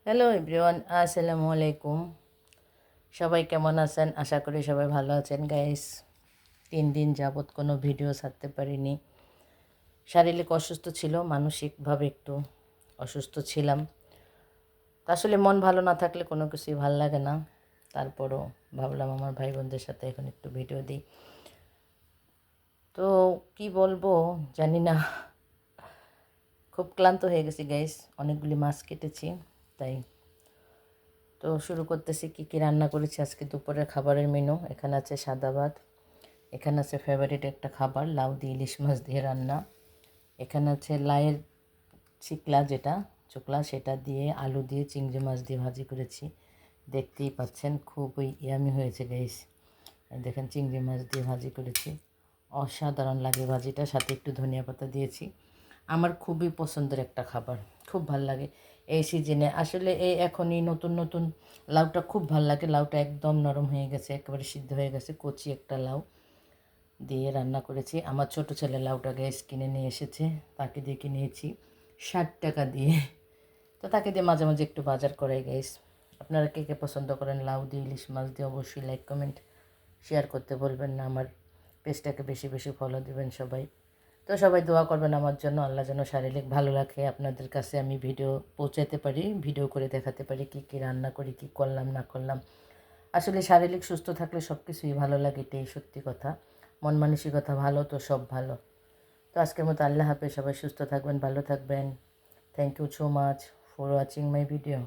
Hello everyone, আসসালামু আলাইকুম। সবাই কেমন আছেন? আশা করি সবাই ভালো আছেন গাইস। 3 দিন যাবৎ কোনো ভিডিও ছাড়তে পারিনি। শারীরিক অসুস্থ ছিল, মানসিকভাবে একটু অসুস্থ ছিলাম। তো আসলে মন ভালো না থাকলে কোনো কিছুই ভাল লাগে না। তারপরও ভাবলাম আমার ভাই বোনদের সাথে এখন একটু ভিডিও দিই। তো কি বলবো জানি না, খুব ক্লান্ত হয়ে গেছি গাইস। অনেকগুলি মাছ কেটেছি তাই। তো শুরু করতেছি কী কী রান্না করেছি আজকে দুপুরের খাবারের মেনু। এখানে আছে সাদা ভাত, এখানে আছে ফেভারিট একটা খাবার লাউ দিয়ে ইলিশ মাছ দিয়ে রান্না, এখানে আছে লাইয়ের চিকলা যেটা চোকলা সেটা দিয়ে আলু দিয়ে চিংড়ি মাছ দিয়ে ভাজি করেছি। দেখতেই পাচ্ছেন খুবই ইয়ামি হয়েছে গাইস। দেখেন চিংড়ি মাছ দিয়ে ভাজি করেছি, অসাধারণ লাগে ভাজিটা, সাথে একটু ধনিয়া পাতা দিয়েছি। আমার খুবই পছন্দের একটা খাবার, খুব ভাল লাগে এই সিজনে। আসলে এই এখনই নতুন নতুন লাউটা খুব ভাল লাগে। লাউটা একদম নরম হয়ে গেছে, একেবারে সিদ্ধ হয়ে গেছে, কচি একটা লাউ দিয়ে রান্না করেছি। আমার ছোট ছেলে লাউটা গ্যাস কিনে নিয়ে এসেছে, তাকে দিয়ে কিনেছি 60 টাকা দিয়ে। তো তাকে দিয়ে মাঝে মাঝে একটু বাজার করে গ্যাস। আপনারা কে কে পছন্দ করেন লাউ দিয়ে ইলিশ মাছ দিয়ে? অবশ্যই লাইক কমেন্ট শেয়ার করতে বলবেন না। আমার পেজটাকে বেশি বেশি ফলো দিবেন সবাই। তো সবাই দোয়া করবেন আমার জন্য, আল্লাহ যেন শারীরিক ভালো রাখে, আপনাদের কাছে আমি ভিডিও পৌঁছাতে পারি, ভিডিও করে দেখাতে পারি কী কী রান্না করি, কী করলাম না করলাম। আসলে শারীরিক সুস্থ থাকলে সব কিছুই ভালো লাগে, এটাই সত্যি কথা। মন মানসিকতা ভালো তো সব ভালো। তো আজকের মতো আল্লাহ হাফেজ, সবাই সুস্থ থাকবেন, ভালো থাকবেন। Thank you so much for watching my video.